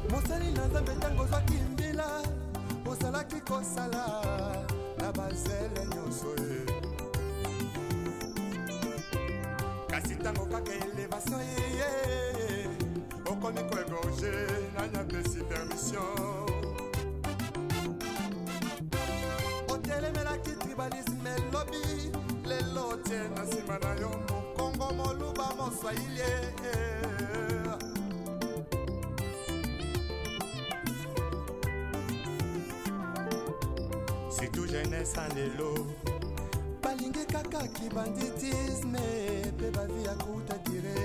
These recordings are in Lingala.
Mosali na Nzambe ntango ozwaki mbila ozalaki kosala na bazele nyonso ye, kasi ntango kaka elevation ye okomi koegorge nani apesi permission. Otelemelaki tribalisme elobi lelo tie na nsima na yo mokongo moluba moswahili surtout jeunesse en lelo balingi kaka kibanditisme pe bavi ya kuta dire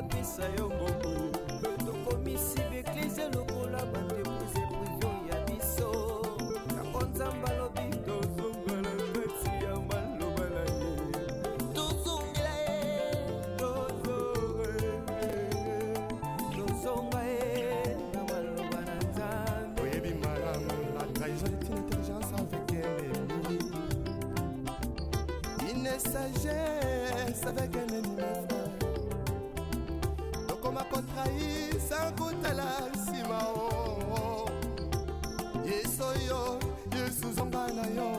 pesa yo ngombo tokomisi beklise lokola bandepuse privio ya biso yango nzamba lobi tozongela kati ya maloba na ye tozongela ye tozonga ye na maloba na nzambe oyebi malamu la trahison est une intelligence avec ennemi, une sagesse avec un ennemi frère. Koma kontrahi sankutala nsima o yeso yo yesu zonga na yo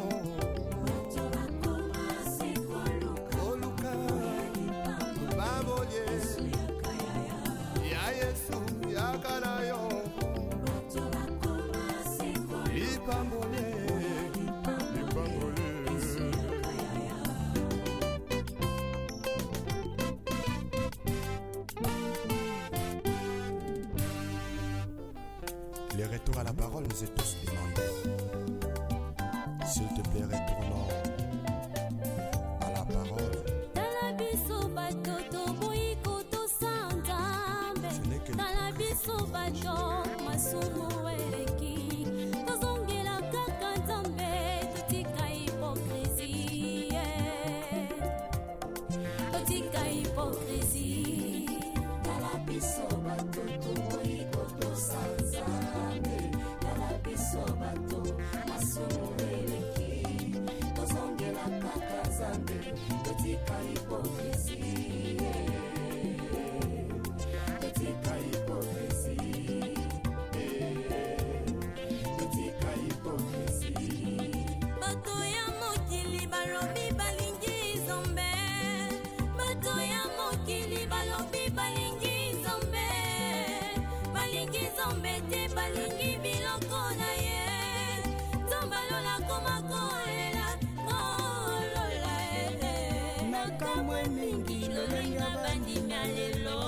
oluka babolye ya yesu yakana yo lipambole les retours à la parole nous est tous demandés. S'il te plaît, retournons à la parole. mingi lolenga bandi myalelo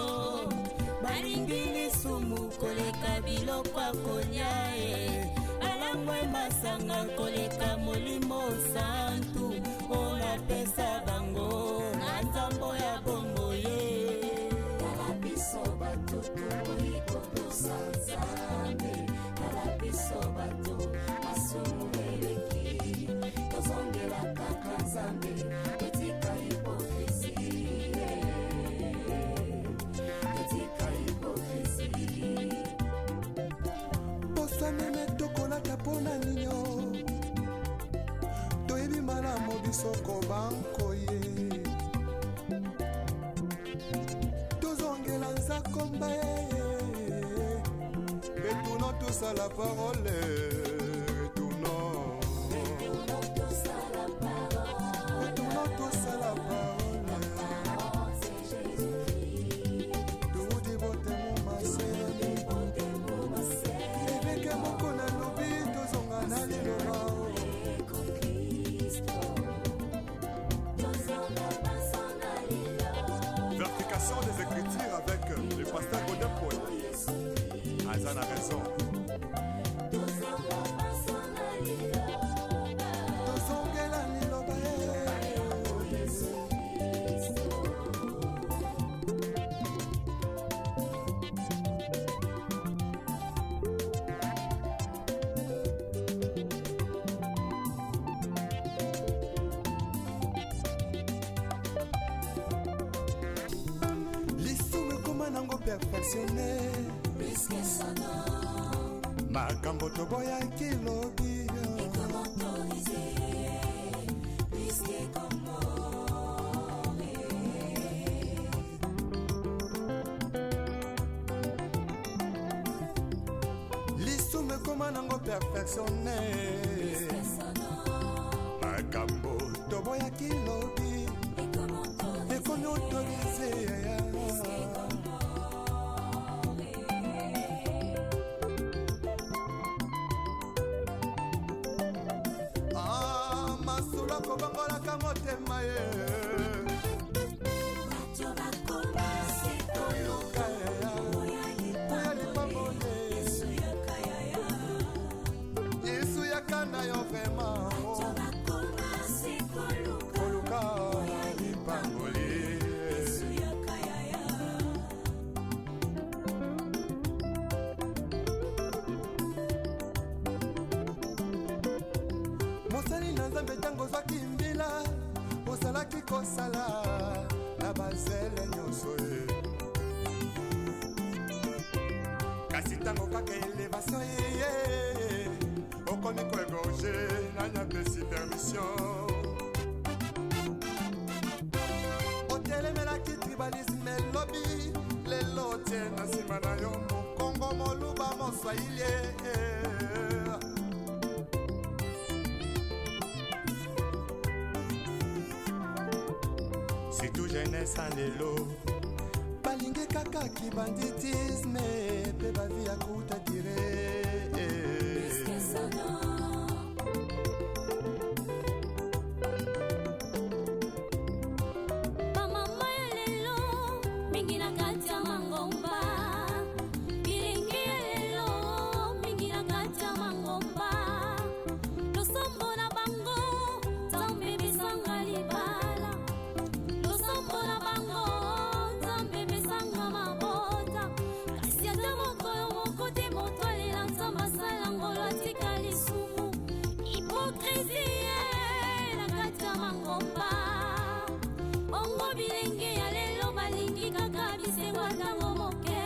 balingi lisumu koleka biloko akolia alangwe masanga koleka molimo santu olapesa bango na nzambo ya bongo ye tala biso bato tokoikotosa nzambe tala biso bato masumu eleki tozongela kaka nzambe etika hipokrisi etika hipokrisi poso meme tokolaka mpona ninyo toyebi malamu bisoko bankoye tozongela nzakomba retournons tous à la parole retournons tous à la parole toudi botemo mase ebeke moko na lobi tozonga na liloba Vertication des Écritures avec le pasteur Godin Paul. Azan a raison. Perfectionné makambo toboyaki lobi lisumu ekoma nango perfectionné makambo toboyaki lobi ekomi autorisé kobangolaka motema ye oya lipambole yesu yakana yo vraimen koluka lipambole mosali na nzambe ntango ozwaki mbila ozalaki kosala na bazele nyonso ye kasi ntango kaka elevation yeye okomi koegorge nanyapesi permission otelemelaki tribalisme elobi lelo tie na nsima na yo mokongo moluba moswahili surtout jeunesse en lelo balingi kaka kibanditisme mpe bavi ya kuta dire bamama ya lelo mingi na kati ya mangomba bilingi ya lelo mingi na kati ya mangomba losombo na bango nzambe bisanga libala losombola bango nzambe besanga mabota kasi ata mokolo moko te moto alela nzambe asala ngolo atika lisumu hipokrisie na kati ya mangomba ongo bilenge ya lelo balingi kaka bisengo ntango moke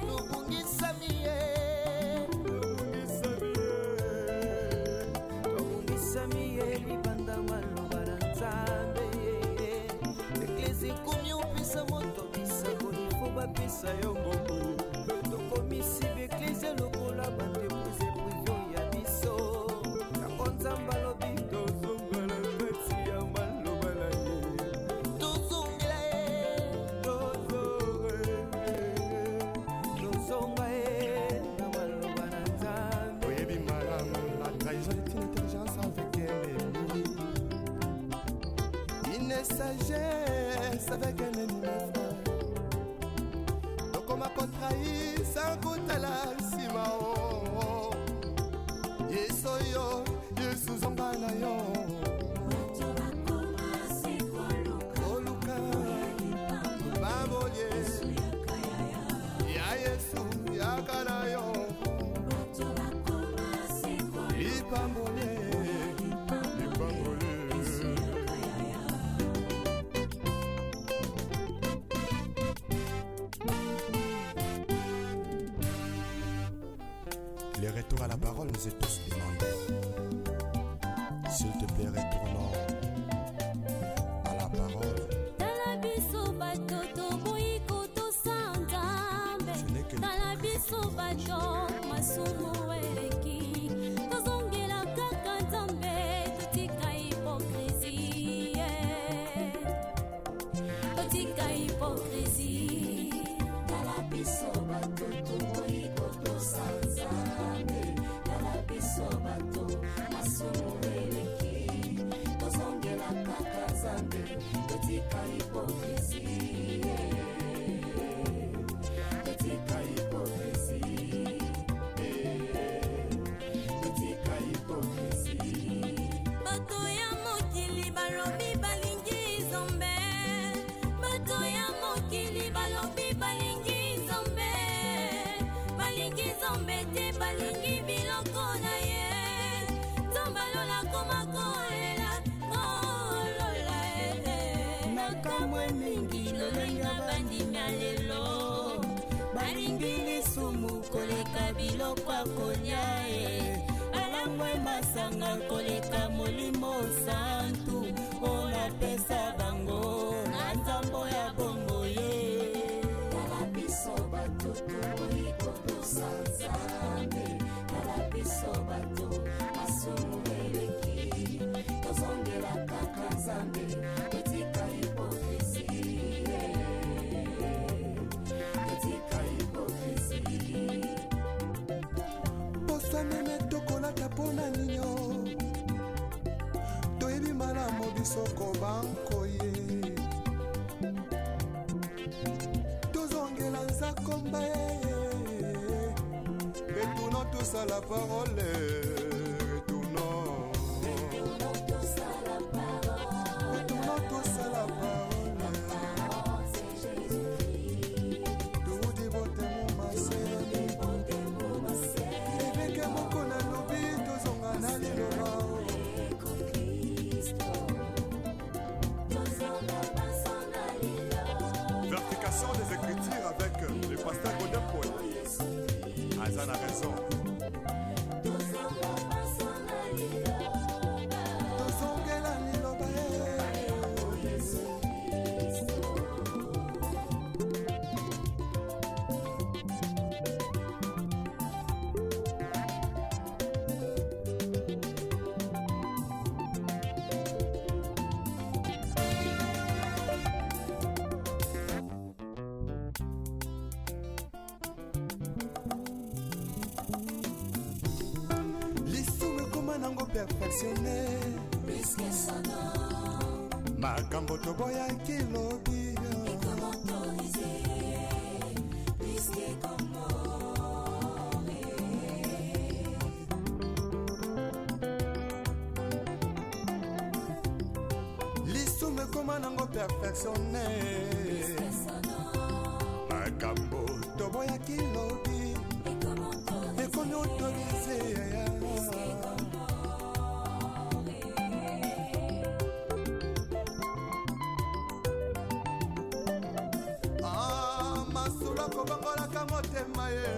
tobungisami ye libanda maloba na nzambe eklesi ekomi opesa moto bisako ifo bapesa yo mbongo tokomisi beklesi lokola bandepuse privio ya biso yango nzambe alobi tozongela kati ya maloba na ye tozongela ye tozonga ye na maloba na nzambe oyebi malamu la trahison est une intelligence avec ennemi une sagesse avec un ennemi frère tokoma kotrahir nakutala nsima o yesu yo yesu zonga na yo oluka baboye ya yesu yakala yo ipambole les retours à la parole nous est tous demandés. S'il te plaît, retournons à la parole. Kwa konya alangwe masanga koleka molimo santu ona pesa bango na nzambo ya bongo ye kala biso bato iko sanzambe kala biso bato asumuleki tozongela kaka nzambe etika hipokrisi etika hipokrisi meme tokolaka mpona nino toyebi malamu bisoko banko ye tozongela nzakomba retournons tous à la parole retournons tous à la parole toudi botemo masele Vertication des Écritures avec le pasteur Godin Paul. Azan a raison. Perfectionné puisque son nom makambo toboya kilobi et comment autoriser puisque comment l'issume comment nango perfectionné puisque son nom makambo toboya kilobi et comment autoriser kobangolaka motema ye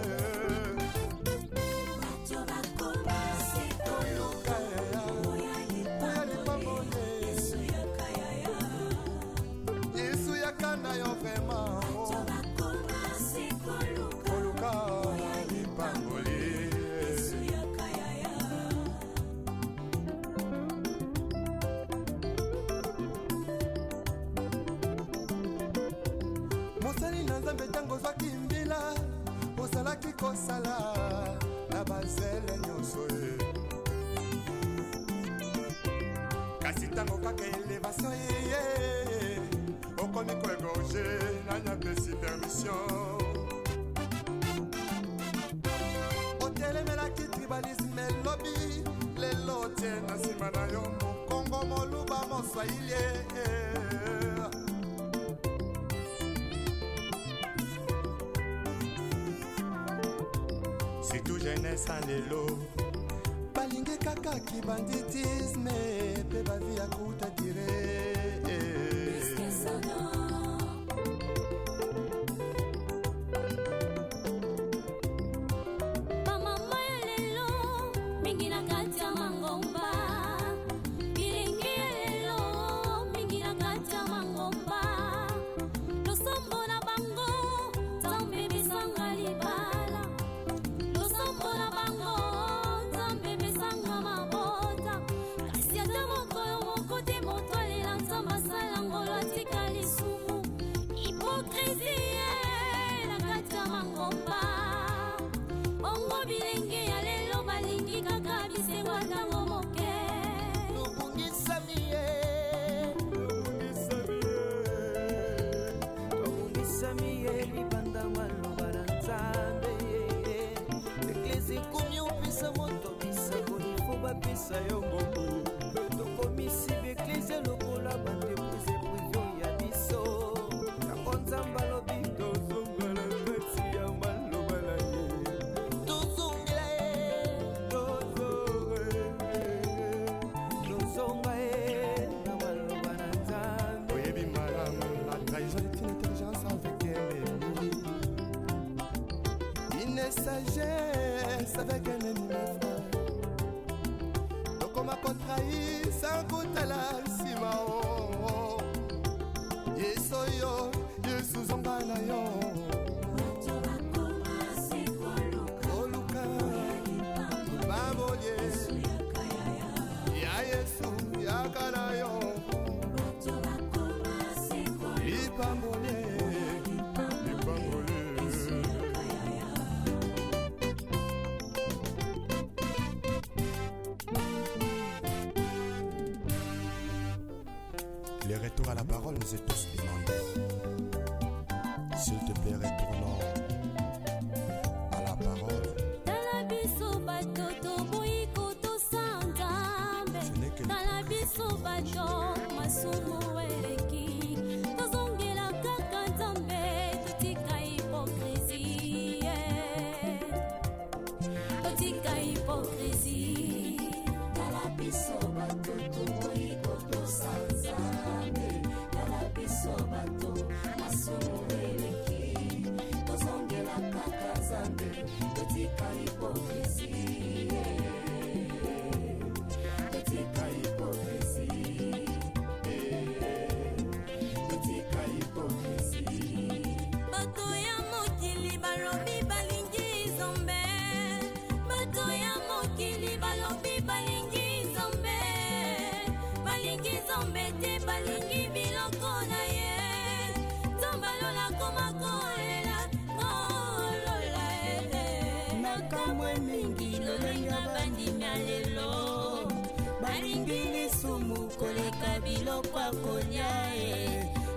yesu yakana yo vrema koluka lipamboli mosali na nzambe ntango ozwaki mbila ozalaki kosala na bazele nyonso ye kasi ntango kaka elevation yeye okomi koegorge nanyapesi permission Kiswahili. C'est tout jeunesse en lelo balingi kaka kibanditisme pe bavi akuta dire. Pisa yo mbongo tokomisi beklise lokola bandeprise privio ya biso yango nzambe alobi tozongela kati ya maloba na ye tozongela tozonga ye na maloba na nzambe oyebi malamu la trahison est une intelligence avec un ennemi, une sagesse avec un ennemi frère. Comme contrai sans kutala sima o yeso yo yesu zonga na yo oluka babolie ya yesu yakana yo lipambole Le retour à la parole nous est tous demandé. S'il te plaît, retournons à la parole. Ce n'est que biloko kolia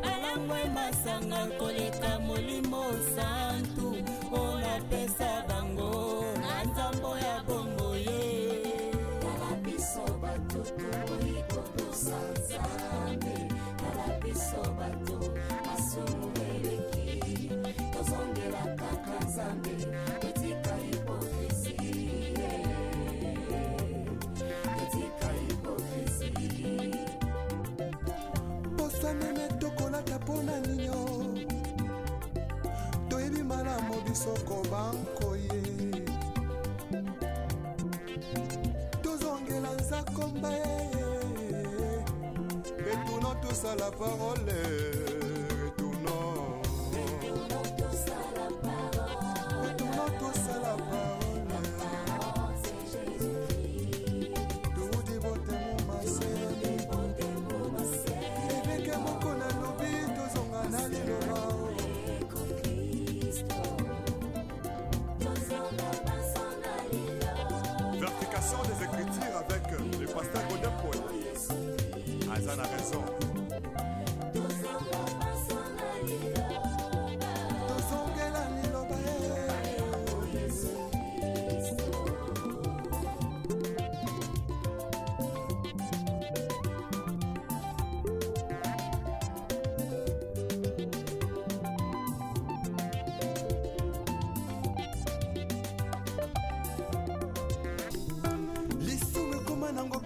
alangwe masanga koleka molimo santu ona pesa bango na nzambo ya bombo ye kala biso bato toiko tosanzame kala biso bato asumueleki tozongela kaka nzambe etika hipokrisie etika hipokrisie meme tokolata mpona ninyo toyebi malamu bisoko bankoye tozongela nzakomba retournons tous à la parole retournons tous à la parole tout dévote mon masé Verification des Écritures avec le pasteur Godin Paul. Azan a raison.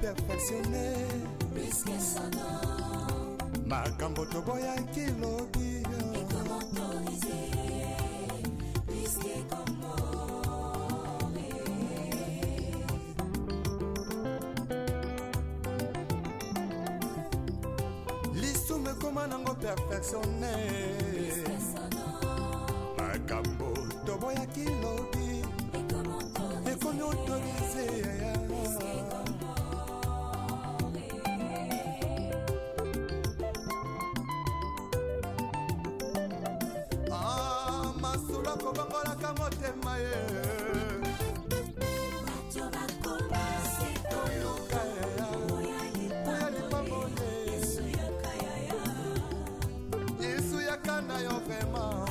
perfectionné puisque son nom makambo toboyaki lobi est comme autorisé, puisque comme lisumu ekoma nango perfectionné puisque son nom makambo toboyaki lobi est comme autorisé, ekomi autorisé masolo akobongolaka motema ye bato bakoma sikoyo oya lipambo yesu yakana yo vraimen